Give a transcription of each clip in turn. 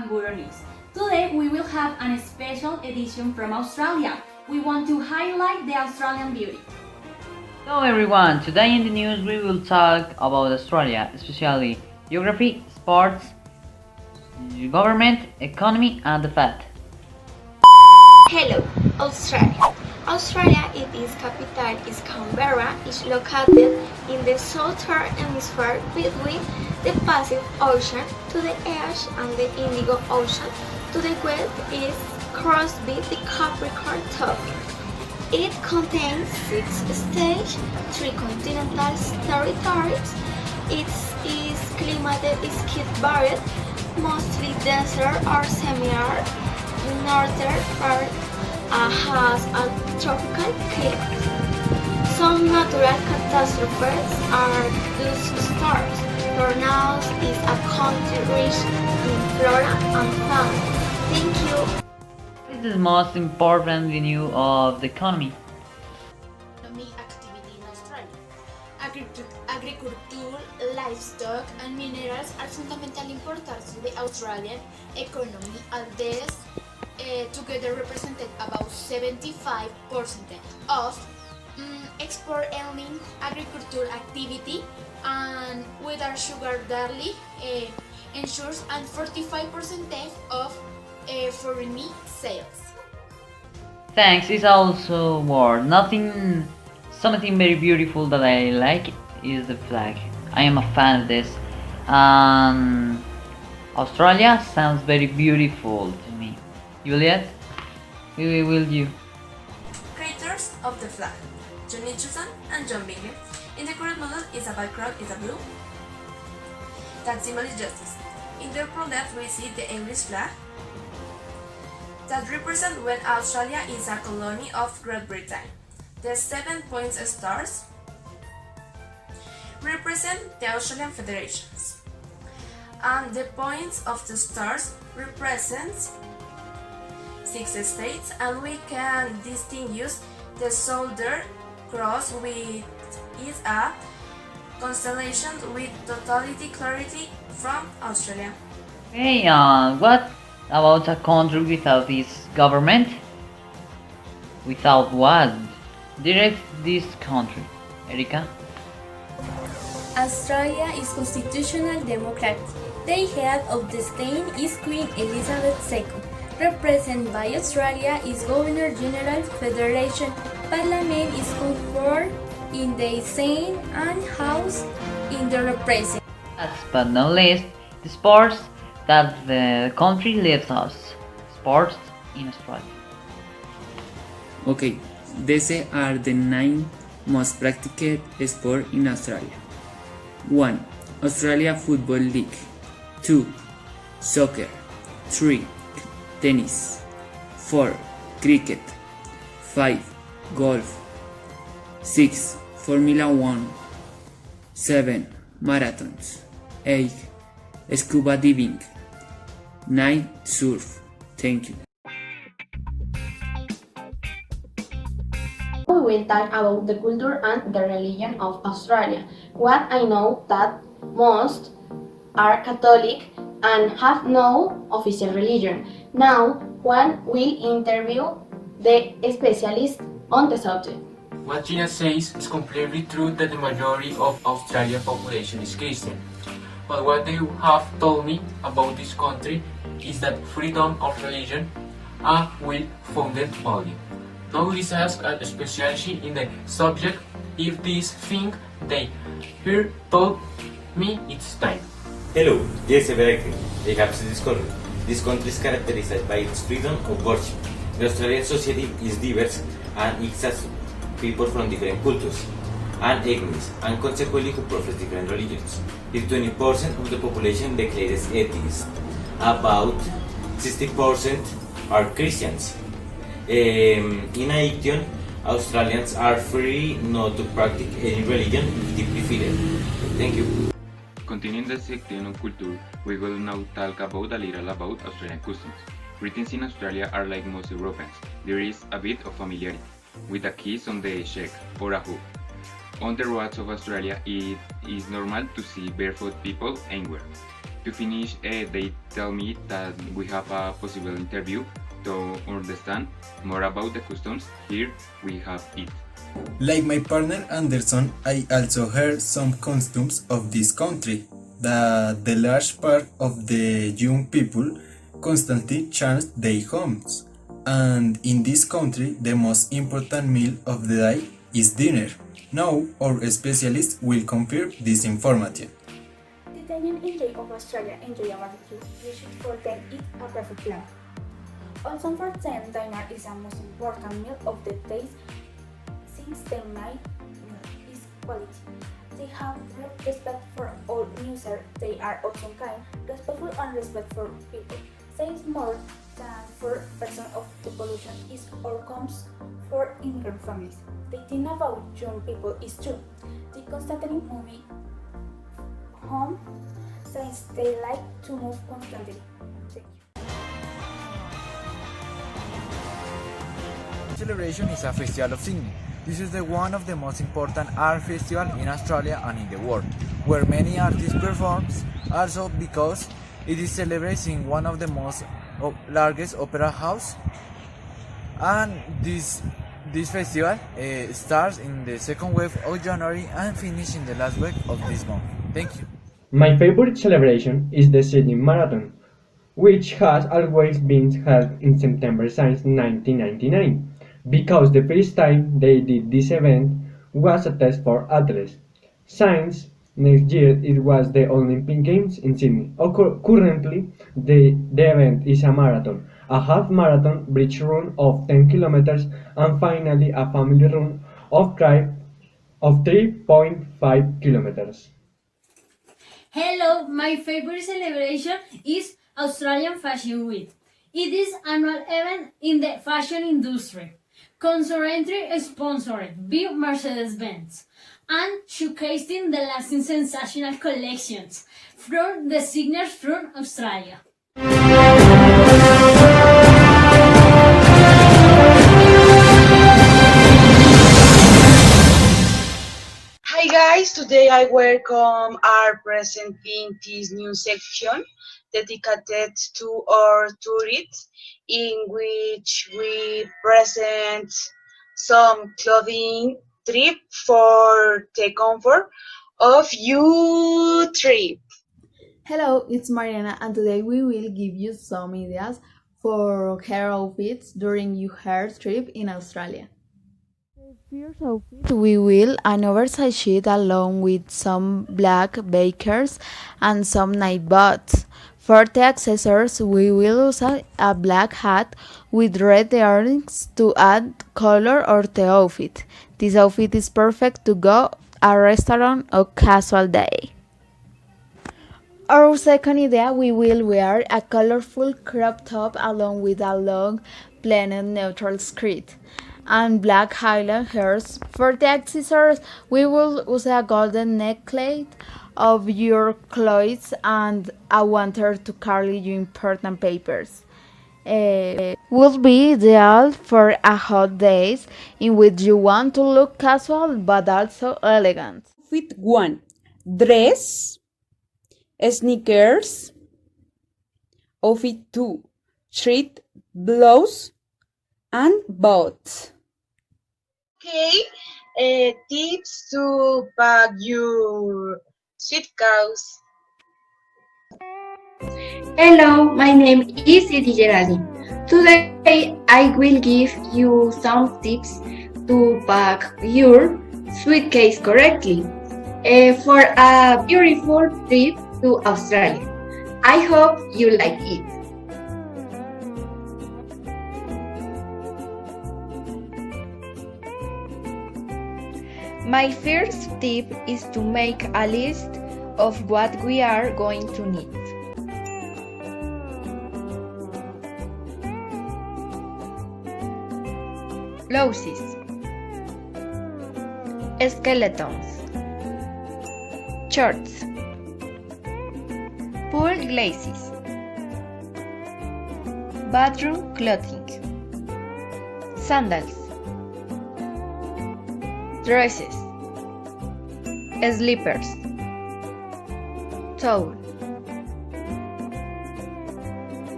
Kangaroo News. Today we will have a special edition from Australia. We want to highlight the Australian beauty. Hello everyone, today in the news we will talk about Australia, especially geography, sports, government, economy and the fact. Hello, Australia. Australia, its capital is Canberra, is located in the southern hemisphere between the Pacific Ocean to the east and the Indian Ocean to the west is crossed by the Capricorn Tropic. It contains 6 states, 3 continental territories. Its climate is varied, mostly desert or semi-arid. The northern part has a tropical climate. Some natural catastrophes are dust storms. Tornadoes is a country rich in flora and fauna. Thank you. What is the most important venue of the economy? Economic activity in Australia. Agriculture, livestock, and minerals are fundamentally important to the Australian economy, and these together represented about 75% of export earning agriculture activity, and whether sugar barley ensures and 45% of foreign sales. Thanks, it's also war. Something very beautiful that I like is the flag. I am a fan of this. Australia sounds very beautiful to me. Juliet, will you? Creators of the flag: John Nicholson and John Bingley. In the current model, its background is a blue. That symbol is justice. In the upper left, we see the English flag that represents when Australia is a colony of Great Britain. The 7 points stars represent the Australian federations, and the points of the stars represent 6 states, and we can distinguish the Southern Cross, which is a constellation with totality clarity from Australia. Hey, what about a country without its government? Without what? Direct this country, Erika? Australia is constitutional democratic. The head of the state is Queen Elizabeth II. Represented by Australia is Governor General Federation. Parliament is conferred in the Senate and House in the Representatives. Last but not least, the sports that the country lives us. Sports in Australia. Okay, these are the 9 most practiced sports in Australia. 1. Australia Football League. 2. Soccer. 3. Tennis. 4. Cricket. 5. Golf. 6. Formula 1. 7. Marathons. 8. Scuba diving. 9. Surf. Thank you. We will talk about the culture and the religion of Australia. What I know that most are Catholic and have no official religion. Now, one will interview the specialist on the subject. What Gina says is completely true that the majority of Australian population is Christian. But what they have told me about this country is that freedom of religion will founded value. Now let's ask a specialist in the subject if this thing they hear told me it's time. Hello, yes, very agree. I have to discover. This country is characterized by its freedom of worship. The Australian society is diverse and it has people from different cultures and ethnies and consequently who profess different religions. If 20% of the population declares atheist, about 60% are Christians. In addition, Australians are free not to practice any religion if they prefer it. Thank you. Continuing the section on culture, we will now talk about a little about Australian customs. Greetings in Australia are like most Europeans. There is a bit of familiarity with a kiss on the cheek or a hug. On the roads of Australia, it is normal to see barefoot people anywhere. To finish, they tell me that we have a possible interview to understand more about the customs. Here we have it. Like my partner Anderson, I also heard some customs of this country, that the large part of the young people constantly change their homes, and in this country the most important meal of the day is dinner. Now our specialist will confirm this information. The Italian enjoy of Australia enjoy a barbecue, which for them is a perfect plan. Also for them, dinner is a most important meal of the day since the night is quality. They have respect for all users, they are also kind, respectful and respect for people. Says more than 4% of the pollution is or comes for immigrant families. The thing about young people is true. They constantly moving home since they like to move constantly. Thank you. Celebration is a festival of singing. This is the one of the most important art festivals in Australia and in the world, where many artists perform, also because it is celebrated in one of the most largest opera house. And this festival starts in the second week of January and finishes in the last week of this month. Thank you. My favorite celebration is the Sydney Marathon, which has always been held in September since 1999, because the first time they did this event was a test for athletes. Since next year it was the Olympic Games in Sydney. Currently, the event is a marathon, a half marathon bridge run of 10 kilometers, and finally a family run of 3.5 kilometers. Hello, my favorite celebration is Australian Fashion Week. It is an annual event in the fashion industry, currently sponsored by Mercedes-Benz and showcasing the lasting sensational collections from designers from Australia. Hi guys, today I welcome our presenting this new section dedicated to our tourists, in which we present some clothing trip for the comfort of your trip. Hello, it's Mariana, and today we will give you some ideas for hair outfits during your hair trip in Australia. First outfit, we will an oversized sheet along with some black bakers and some night boots. For the accessories, we will use a black hat with red earrings to add color or the outfit. This outfit is perfect to go a restaurant or casual day. Our second idea, we will wear a colorful crop top along with a long, plain neutral skirt and black highlight hairs. For the accessories, we will use a golden necklace of your clothes and a wanter to carry your important papers. Will be ideal for a hot days in which you want to look casual but also elegant. Outfit 1. Dress, sneakers. Outfit 2. Shirt, blouse, and boots. Okay, tips to pack your suitcase. Hello, my name is Iti Geraldi. Today I will give you some tips to pack your suitcase correctly for a beautiful trip to Australia. I hope you like it. My first tip is to make a list of what we are going to need. Blouses, skeletons, shorts, pool glasses, bathroom clothing, sandals, dresses, slippers, towel,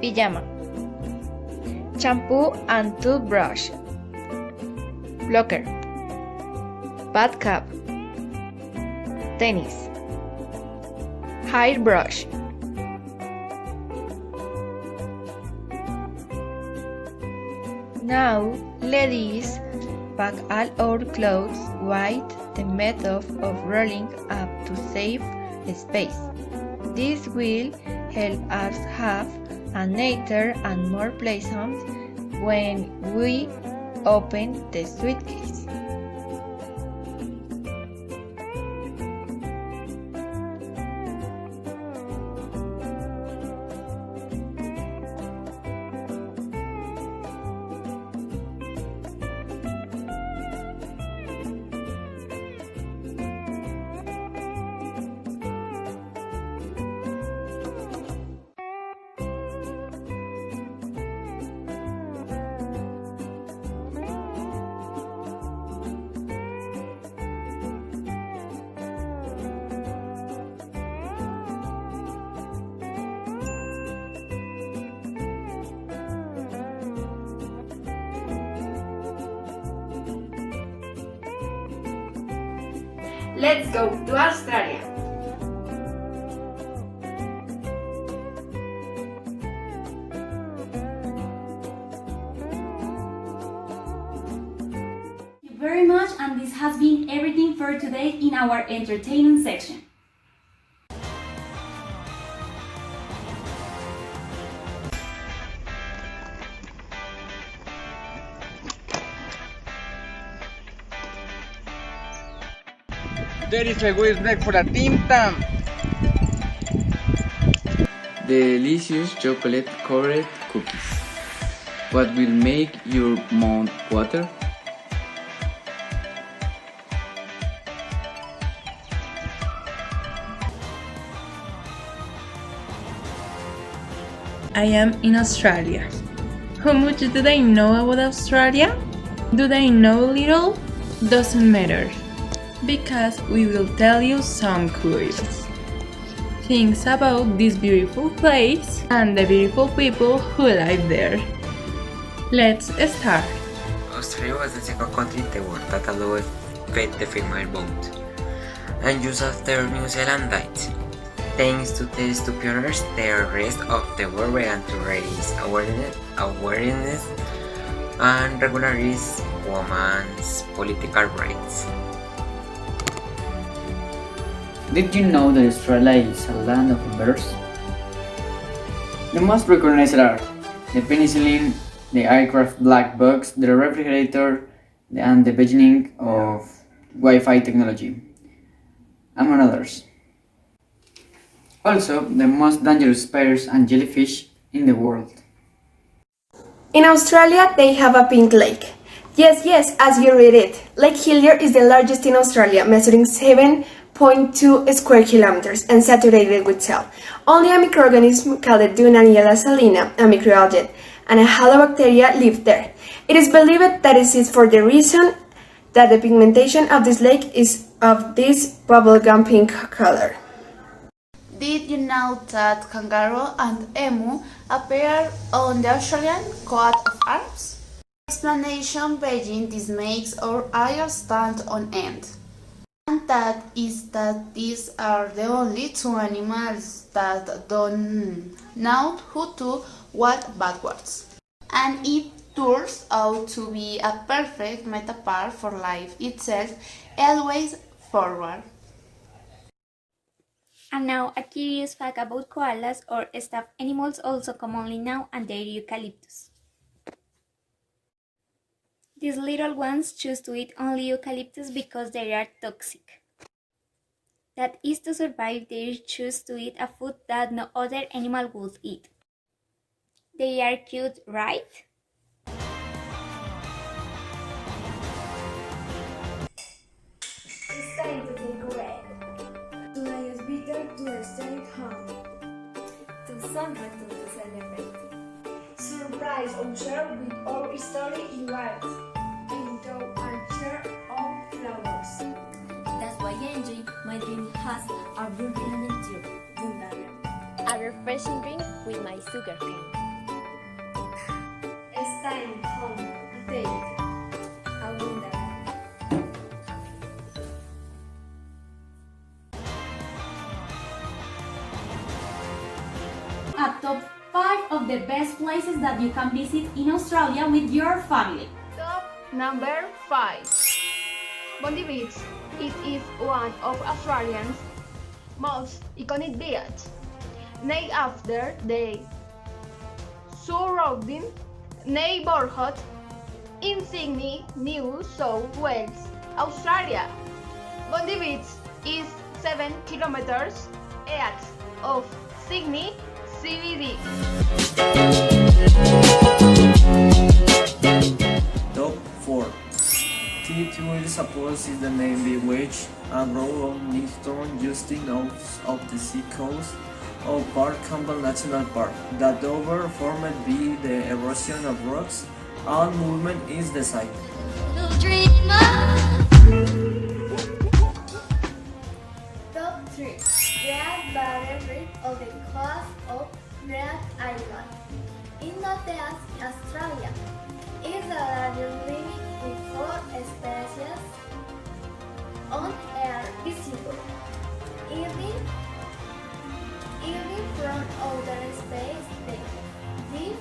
Pijama. Shampoo and toothbrush. Blocker. Bath cap. Tennis. Hairbrush. Now, ladies, pack all our clothes with the method of rolling up to save space. This will help us have a neater and more pleasant when we open the suitcase. Let's go to Australia. Thank you very much, and this has been everything for today in our entertainment section. There is a good snack for a Tim Tam. Delicious chocolate covered cookies. What will make your mouth water? I am in Australia. How much do they know about Australia? Do they know little? Doesn't matter, because we will tell you some curious things about this beautiful place and the beautiful people who live there. Let's start. Australia was the second country in the world that allowed the female vote, and just after New Zealand died. Thanks to these two pioneers, the rest of the world began to raise awareness and regularize women's political rights. Did you know that Australia is a land of birds? The most recognized are the penicillin, the aircraft black box, the refrigerator, and the beginning of Wi-Fi technology, among others. Also, the most dangerous spiders and jellyfish in the world. In Australia, they have a pink lake. Yes, as you read it. Lake Hillier is the largest in Australia, measuring 7.2 square kilometers and saturated with salt. Only a microorganism called Dunaliella salina, a microalgae, and a halobacteria live there. It is believed that it is for the reason that the pigmentation of this lake is of this bubblegum pink color. Did you know that kangaroo and emu appear on the Australian coat of arms? Explanation being this makes our eyes stand on end. And that is that these are the only two animals that don't know how to walk backwards. And it turns out to be a perfect metaphor for life itself, always forward. And now a curious fact about koalas or stuffed animals, also commonly known as the eucalyptus. These little ones choose to eat only eucalyptus because they are toxic. That is to survive, they choose to eat a food that no other animal would eat. They are cute, right? It's time to take a break. Today is better to stay home. To something to celebrate. Surprise or share with our story in words. Into and share our flowers. That's why I enjoy my drink has a bourbon and nature. A refreshing drink with my sugar cane. the best places that you can visit in Australia with your family. Top number 5. Bondi Beach. It is one of Australia's most iconic beaches, named after the surrounding neighborhood in Sydney, New South Wales, Australia. Bondi Beach is 7 kilometers east of Sydney CBD. Top 4. Tit will suppose is the name by which a road on Newton just north of the sea coast of Park Campbell National Park that over formed by the erosion of rocks. All movement is the site. Top 3. Great Barrier Reef of the coast of Great Island in Northeast Australia is the largest limit with 4 species on air visible. Even from outer space, the deep,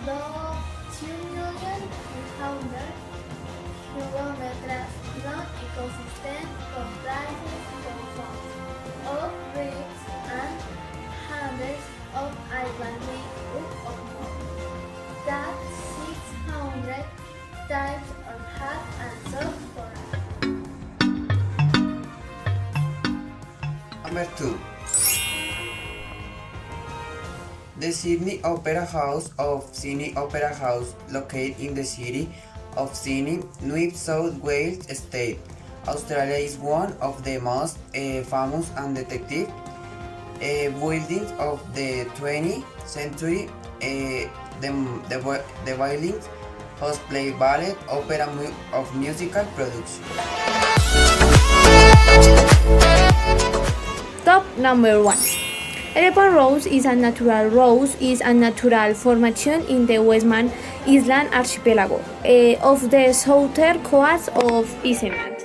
though 2,300,000 kilometers long ecosystem comprises thousands of reefs and hundreds of islands with of more than 600 types of hard and soft coral. Number 2. The Sydney Opera House of Sydney Opera House, located in the city of Sydney, New South Wales State, Australia, is one of the most famous and distinctive buildings of the 20th century. The building hosts play, ballet, opera of musical production. Top number 1. Elephant Rose is a natural formation in the Westman Island archipelago of the southern coast of Iceland.